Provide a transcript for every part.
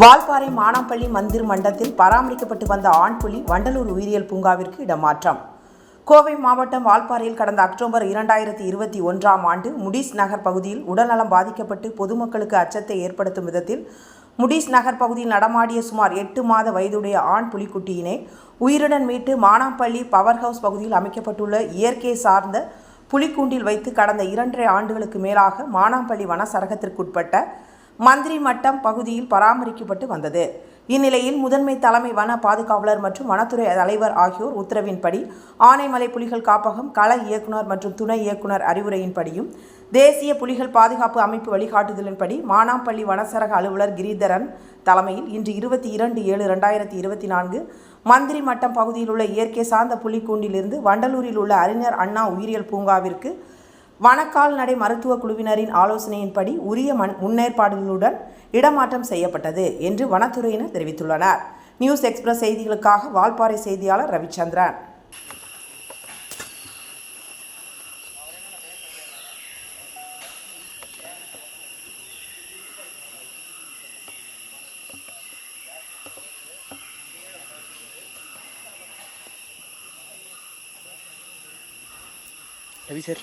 வால்பாறை மானாம்பள்ளி மந்திர் மண்டத்தில் பராமரிக்கப்பட்டு வந்த ஆண் புலி வண்டலூர் உயிரியல் பூங்காவிற்கு இடமாற்றம். கோவை மாவட்டம் வால்பாறையில் கடந்த அக்டோபர் 2021ஆம் ஆண்டு முடீஸ் நகர் பகுதியில் உடல்நலம் பாதிக்கப்பட்டு பொதுமக்களுக்கு அச்சத்தை ஏற்படுத்தும் விதத்தில் முடீஸ் நகர் பகுதியில் நடமாடிய சுமார் 8 மாத வயதுடைய ஆண் புலிக்குட்டியினை உயிருடன் மீட்டு மானாம்பள்ளி பவர் ஹவுஸ் பகுதியில் அமைக்கப்பட்டுள்ள இயற்கை சார்ந்த புலிக்கூண்டில் வைத்து கடந்த 2.5 ஆண்டுகளுக்கு மேலாக மானாம்பள்ளி வனச்சரகத்திற்குட்பட்ட மந்திரி மட்டம் பகுதியில் பராமரிக்கப்பட்டு வந்தது. இந்நிலையில் முதன்மை தலைமை வன பாதுகாவலர் மற்றும் வனத்துறை தலைவர் ஆகியோர் உத்தரவின்படி ஆனைமலை புலிகள் காப்பகம் கள இயக்குனர் மற்றும் துணை இயக்குனர் அறிவுரையின்படியும் தேசிய புலிகள் பாதுகாப்பு அமைப்பு வழிகாட்டுதலின்படி மானாம்பள்ளி வனச்சரக அலுவலர் கிரிதரன் தலைமையில் இன்று 22/7/2024 மந்திரி மட்டம் பகுதியில் உள்ள இயற்கை சார்ந்த புலிக்கூண்டிலிருந்து வண்டலூரில் உள்ள அறிஞர் அண்ணா உயிரியல் பூங்காவிற்கு வனக்கால்நடை மருத்துவ குழுவினரின் ஆலோசனையின்படி உரிய முன்னேற்பாடுகளுடன் இடமாற்றம் செய்யப்பட்டது என்று வனத்துறையினர் தெரிவித்துள்ளனர். நியூஸ் எக்ஸ்பிரஸ் செய்திகளுக்காக வால்பாறை செய்தியாளர் ரவிச்சந்திரன். Ravi sir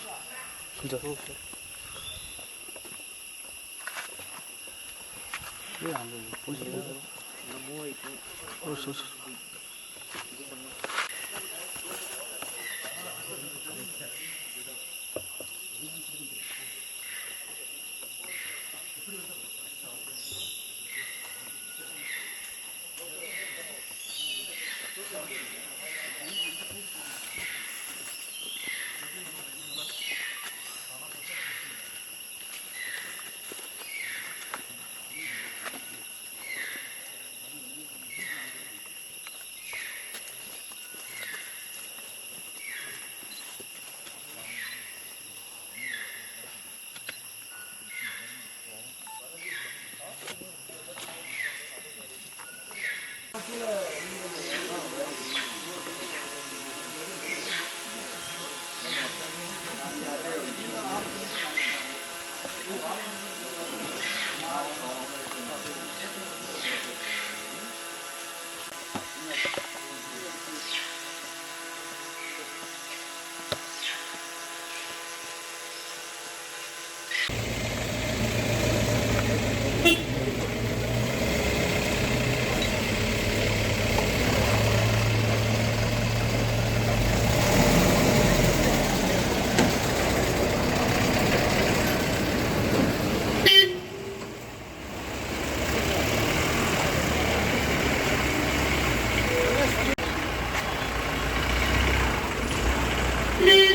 Yeah.